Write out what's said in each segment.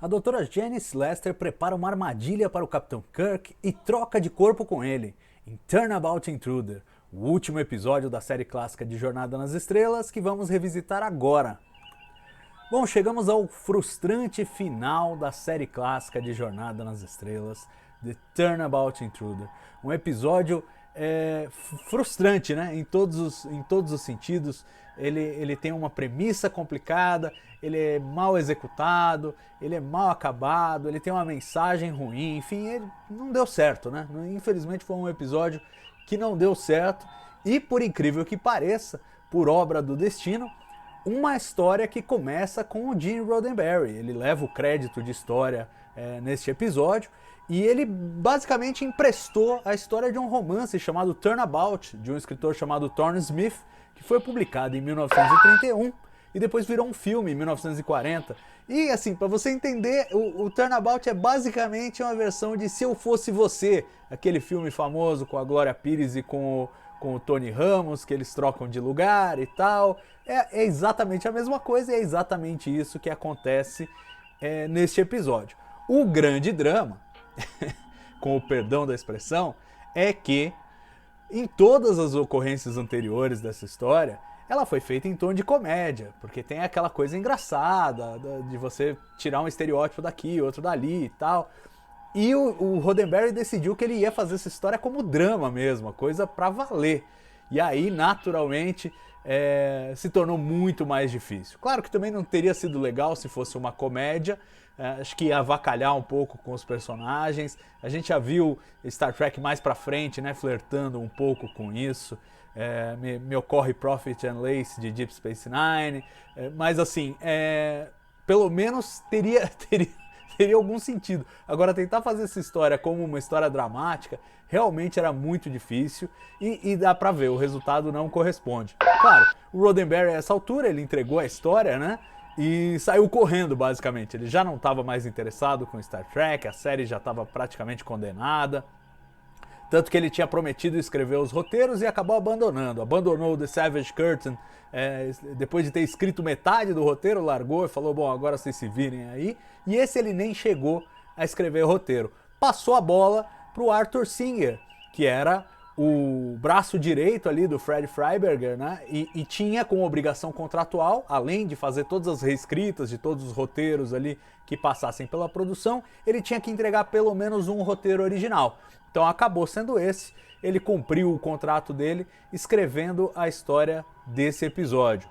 A doutora Janice Lester prepara uma armadilha para o Capitão Kirk e troca de corpo com ele, em Turnabout Intruder, o último episódio da série clássica de Jornada nas Estrelas que vamos revisitar agora. Bom, chegamos ao frustrante final da série clássica de Jornada nas Estrelas, The Turnabout Intruder. Um episódio frustrante, né? Em todos os sentidos. Ele tem uma premissa complicada, ele é mal executado, ele é mal acabado, ele tem uma mensagem ruim, enfim, ele não deu certo, né? Infelizmente foi um episódio que não deu certo e, por incrível que pareça, por obra do destino, uma história que começa com o Gene Roddenberry. Ele leva o crédito de história neste episódio e ele basicamente emprestou a história de um romance chamado Turnabout, de um escritor chamado Thorne Smith, que foi publicado em 1931 e depois virou um filme em 1940. E assim, para você entender, o Turnabout é basicamente uma versão de Se Eu Fosse Você, aquele filme famoso com a Glória Pires e com o Tony Ramos, que eles trocam de lugar e tal. É exatamente a mesma coisa e é exatamente isso que acontece neste episódio. O grande drama, com o perdão da expressão, é que em todas as ocorrências anteriores dessa história, ela foi feita em tom de comédia, porque tem aquela coisa engraçada de você tirar um estereótipo daqui, outro dali e tal. E o Roddenberry decidiu que ele ia fazer essa história como drama mesmo, a coisa pra valer. E aí, naturalmente, se tornou muito mais difícil. Claro que também não teria sido legal se fosse uma comédia, acho que ia avacalhar um pouco com os personagens. A gente já viu Star Trek mais pra frente, né, flertando um pouco com isso. Me ocorre Prophet and Lace de Deep Space Nine, mas assim, pelo menos teria algum sentido. Agora, tentar fazer essa história como uma história dramática realmente era muito difícil e dá pra ver, o resultado não corresponde. Claro, o Roddenberry, a essa altura, ele entregou a história, né? E saiu correndo, basicamente. Ele já não estava mais interessado com Star Trek, a série já estava praticamente condenada. Tanto que ele tinha prometido escrever os roteiros e acabou abandonando. Abandonou The Savage Curtain, depois de ter escrito metade do roteiro, largou e falou, bom, agora vocês se virem aí. E esse ele nem chegou a escrever o roteiro. Passou a bola pro Arthur Singer, que era o braço direito ali do Fred Freiberger, né? E tinha como obrigação contratual, além de fazer todas as reescritas de todos os roteiros ali que passassem pela produção, ele tinha que entregar pelo menos um roteiro original. Então acabou sendo esse, ele cumpriu o contrato dele escrevendo a história desse episódio.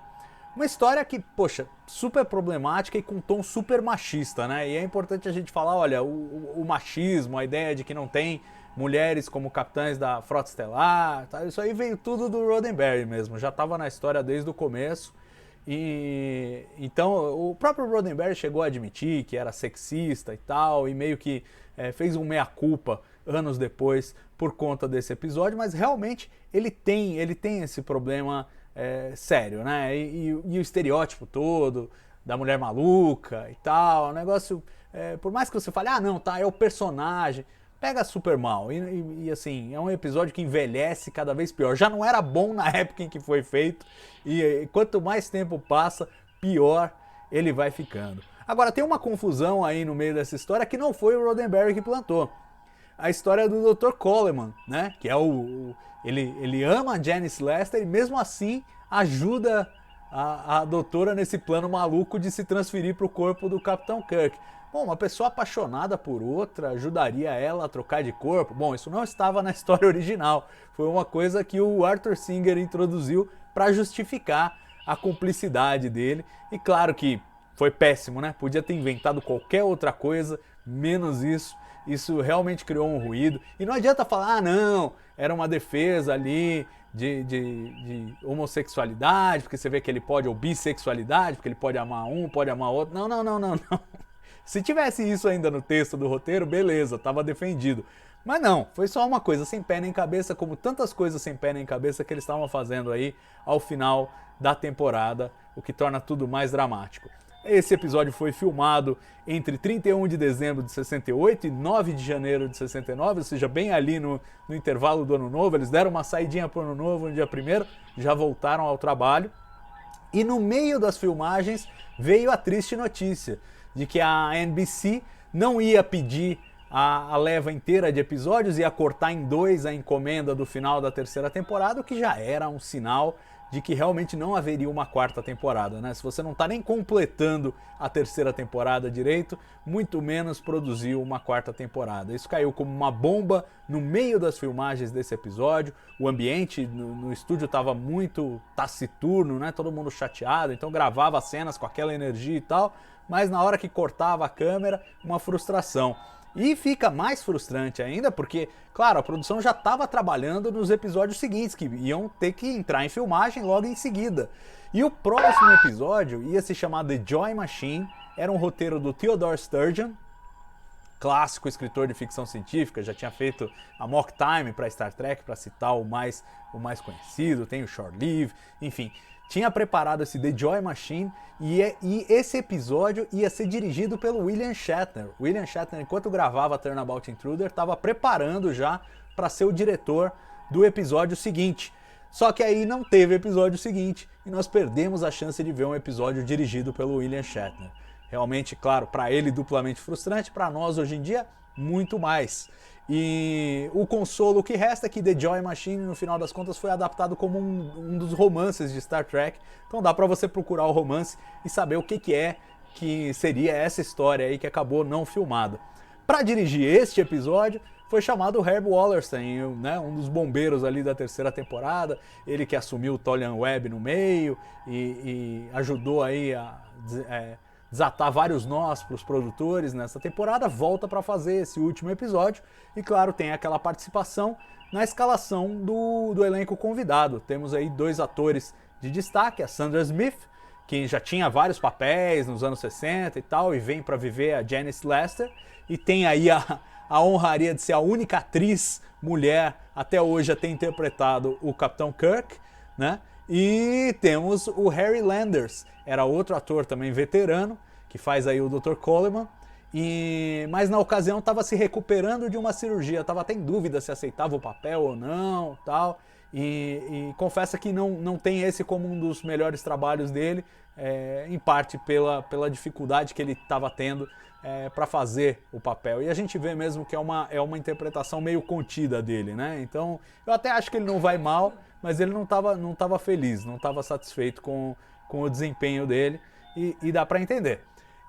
Uma história que, poxa, super problemática e com um tom super machista, né? E é importante a gente falar, olha, o machismo, a ideia de que não tem mulheres como capitães da Frota Estelar, tá? Isso aí veio tudo do Roddenberry mesmo, já estava na história desde o começo. E então o próprio Roddenberry chegou a admitir que era sexista e tal, e meio que fez um meia-culpa anos depois por conta desse episódio, mas realmente ele tem esse problema sério, né? E o estereótipo todo da mulher maluca e tal, o negócio, por mais que você fale, ah não, tá, é o personagem, pega super mal e assim, é um episódio que envelhece cada vez pior. Já não era bom na época em que foi feito e quanto mais tempo passa, pior ele vai ficando. Agora tem uma confusão aí no meio dessa história que não foi o Roddenberry que plantou. A história do Dr. Coleman, né? Que é ele ama a Janice Lester e mesmo assim ajuda a doutora nesse plano maluco de se transferir para o corpo do Capitão Kirk. Bom, uma pessoa apaixonada por outra ajudaria ela a trocar de corpo? Bom, isso não estava na história original. Foi uma coisa que o Arthur Singer introduziu para justificar a cumplicidade dele. E claro que foi péssimo, né? Podia ter inventado qualquer outra coisa, menos isso. Isso realmente criou um ruído. E não adianta falar, ah não, era uma defesa ali de homossexualidade, porque você vê que ele pode, ou bissexualidade, porque ele pode amar um, pode amar outro. Não. Se tivesse isso ainda no texto do roteiro, beleza, tava defendido. Mas não, foi só uma coisa sem pé nem cabeça, como tantas coisas sem pé nem cabeça que eles estavam fazendo aí ao final da temporada, o que torna tudo mais dramático. Esse episódio foi filmado entre 31 de dezembro de 68 e 9 de janeiro de 69, ou seja, bem ali no intervalo do Ano Novo. Eles deram uma saidinha pro Ano Novo no dia 1º, já voltaram ao trabalho. E no meio das filmagens veio a triste notícia de que a NBC não ia pedir a leva inteira de episódios, ia cortar em 2 a encomenda do final da terceira temporada, o que já era um sinal de que realmente não haveria uma quarta temporada, né? Se você não tá nem completando a terceira temporada direito, muito menos produzir uma quarta temporada. Isso caiu como uma bomba no meio das filmagens desse episódio, o ambiente no estúdio estava muito taciturno, né? Todo mundo chateado, então gravava cenas com aquela energia e tal, mas na hora que cortava a câmera, uma frustração. E fica mais frustrante ainda porque, claro, a produção já estava trabalhando nos episódios seguintes, que iam ter que entrar em filmagem logo em seguida. E o próximo episódio ia se chamar The Joy Machine, era um roteiro do Theodore Sturgeon, clássico escritor de ficção científica, já tinha feito a Mock Time para Star Trek, para citar o mais conhecido, tem o Shore Leave, enfim. Tinha preparado esse The Joy Machine e esse episódio ia ser dirigido pelo William Shatner. O William Shatner, enquanto gravava Turnabout Intruder, estava preparando já para ser o diretor do episódio seguinte. Só que aí não teve episódio seguinte e nós perdemos a chance de ver um episódio dirigido pelo William Shatner. Realmente, claro, para ele duplamente frustrante, para nós hoje em dia, muito mais. E o consolo que resta é que The Joy Machine, no final das contas, foi adaptado como um dos romances de Star Trek. Então dá para você procurar o romance e saber o que seria essa história aí que acabou não filmada. Para dirigir este episódio, foi chamado Herb Wallerstein, né, um dos bombeiros ali da terceira temporada, ele que assumiu o Tolian Webb no meio e ajudou aí a desatar vários nós para os produtores nessa temporada, volta para fazer esse último episódio e, claro, tem aquela participação na escalação do elenco convidado. Temos aí 2 atores de destaque, a Sandra Smith, que já tinha vários papéis nos anos 60 e tal, e vem para viver a Janice Lester, e tem aí a honraria de ser a única atriz mulher até hoje a ter interpretado o Capitão Kirk, né? E temos o Harry Landers, era outro ator também veterano, que faz aí o Dr. Coleman, mas na ocasião estava se recuperando de uma cirurgia, estava até em dúvida se aceitava o papel ou não, tal, e confessa que não tem esse como um dos melhores trabalhos dele, em parte pela dificuldade que ele estava tendo para fazer o papel. E a gente vê mesmo que é uma interpretação meio contida dele, né? Então eu até acho que ele não vai mal, mas ele não estava feliz, não estava satisfeito com o desempenho dele, e dá para entender.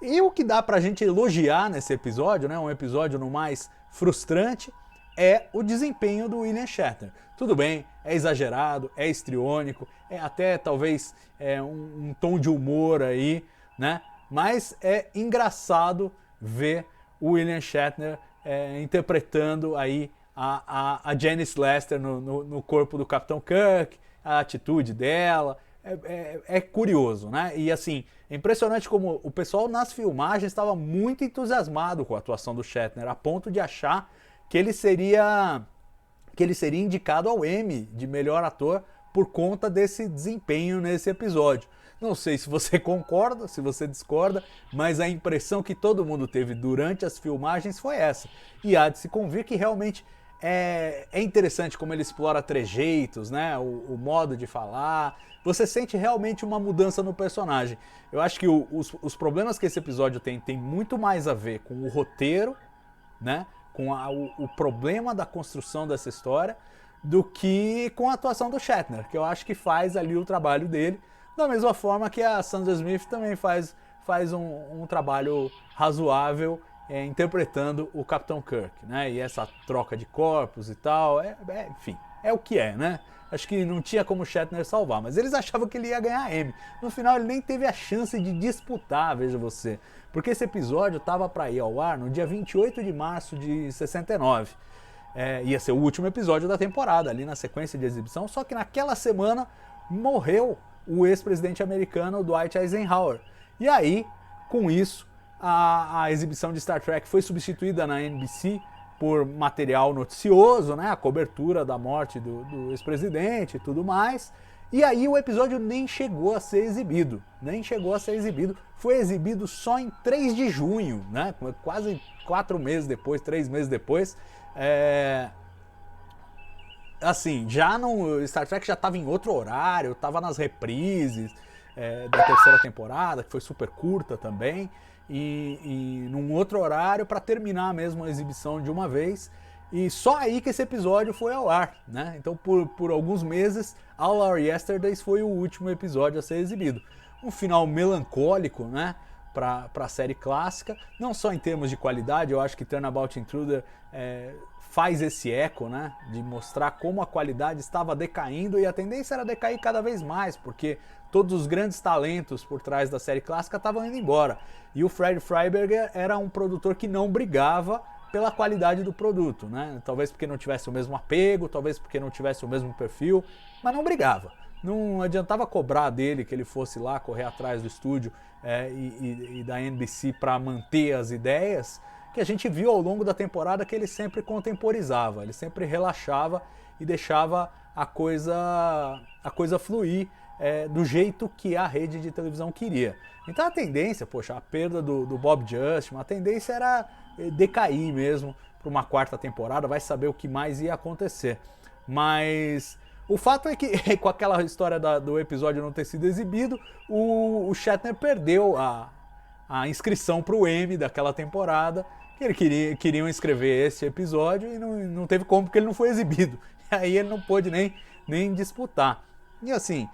E o que dá pra gente elogiar nesse episódio, né, um episódio no mais frustrante, é o desempenho do William Shatner. Tudo bem, é exagerado, é histriônico, é até talvez um tom de humor aí, né? Mas é engraçado ver o William Shatner interpretando aí a Janice Lester no corpo do Capitão Kirk, a atitude dela. É curioso, né? E assim, é impressionante como o pessoal nas filmagens estava muito entusiasmado com a atuação do Shatner, a ponto de achar que ele seria indicado ao Emmy de melhor ator por conta desse desempenho nesse episódio. Não sei se você concorda, se você discorda, mas a impressão que todo mundo teve durante as filmagens foi essa. E há de se convir que realmente é interessante como ele explora trejeitos, né? O modo de falar. Você sente realmente uma mudança no personagem. Eu acho que os problemas que esse episódio tem muito mais a ver com o roteiro, né? Com o problema da construção dessa história, do que com a atuação do Shatner, que eu acho que faz ali o trabalho dele, da mesma forma que a Sandra Smith também faz um trabalho razoável interpretando o Capitão Kirk, né? E essa troca de corpos e tal, enfim, é o que é, né? Acho que não tinha como o Shatner salvar, mas eles achavam que ele ia ganhar Emmy. No final ele nem teve a chance de disputar, veja você, porque esse episódio estava para ir ao ar no dia 28 de março de 69. Ia ser o último episódio da temporada, ali na sequência de exibição, só que naquela semana morreu o ex-presidente americano Dwight Eisenhower. E aí, com isso, a exibição de Star Trek foi substituída na NBC por material noticioso, né, a cobertura da morte do ex-presidente e tudo mais. E aí o episódio nem chegou a ser exibido, foi exibido só em 3 de junho, né, quase 4 meses depois, 3 meses depois. Assim, Star Trek já estava em outro horário, estava nas reprises da terceira temporada, que foi super curta também, e num outro horário para terminar mesmo a exibição de uma vez. E só aí que esse episódio foi ao ar, né? Então por alguns meses, All Our Yesterdays foi o último episódio a ser exibido. Um final melancólico, né? Para a série clássica, não só em termos de qualidade, eu acho que Turnabout Intruder faz esse eco, né? De mostrar como a qualidade estava decaindo e a tendência era decair cada vez mais, porque todos os grandes talentos por trás da série clássica estavam indo embora. E o Fred Freiberger era um produtor que não brigava pela qualidade do produto, né? Talvez porque não tivesse o mesmo apego, talvez porque não tivesse o mesmo perfil, mas não brigava. Não adiantava cobrar dele que ele fosse lá correr atrás do estúdio e da NBC para manter as ideias, que a gente viu ao longo da temporada que ele sempre contemporizava, ele sempre relaxava e deixava a coisa fluir do jeito que a rede de televisão queria. Então a tendência, poxa, a perda do Bob Justman, a tendência era decair mesmo para uma quarta temporada, vai saber o que mais ia acontecer. Mas o fato é que, com aquela história do episódio não ter sido exibido, o Shatner perdeu a inscrição para o Emmy daquela temporada, que ele queriam escrever esse episódio e não teve como porque ele não foi exibido. E aí ele não pôde nem disputar. E assim,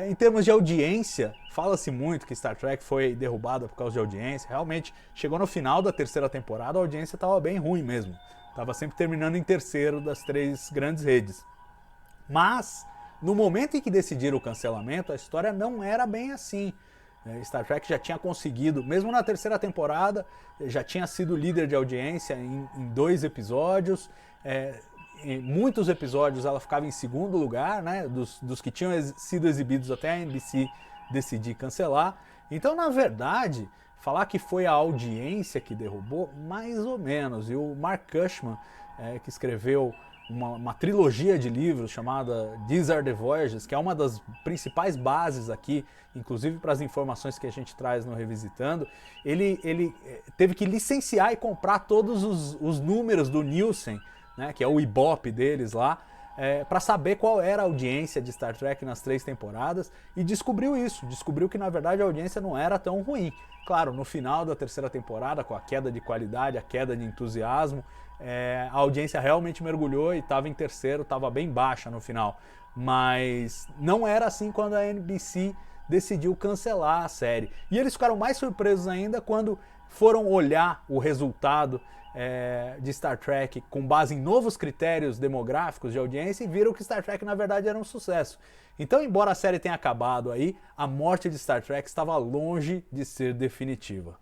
em termos de audiência, fala-se muito que Star Trek foi derrubada por causa de audiência. Realmente, chegou no final da terceira temporada, a audiência estava bem ruim mesmo. Estava sempre terminando em terceiro das 3 grandes redes. Mas, no momento em que decidiram o cancelamento, a história não era bem assim. Star Trek já tinha conseguido, mesmo na terceira temporada, já tinha sido líder de audiência em 2 episódios. Em muitos episódios ela ficava em segundo lugar, né, dos que tinham sido exibidos até a NBC decidir cancelar. Então, na verdade, falar que foi a audiência que derrubou, mais ou menos. E o Mark Cushman, que escreveu uma trilogia de livros chamada These Are the Voyages, que é uma das principais bases aqui, inclusive para as informações que a gente traz no Revisitando, ele teve que licenciar e comprar todos os números do Nielsen, né, que é o Ibope deles lá, para saber qual era a audiência de Star Trek nas 3 temporadas, e descobriu que na verdade a audiência não era tão ruim. Claro, no final da terceira temporada, com a queda de qualidade, a queda de entusiasmo, a audiência realmente mergulhou e estava em terceiro, estava bem baixa no final. Mas não era assim quando a NBC decidiu cancelar a série. E eles ficaram mais surpresos ainda quando foram olhar o resultado de Star Trek com base em novos critérios demográficos de audiência e viram que Star Trek na verdade era um sucesso. Então, embora a série tenha acabado aí, a morte de Star Trek estava longe de ser definitiva.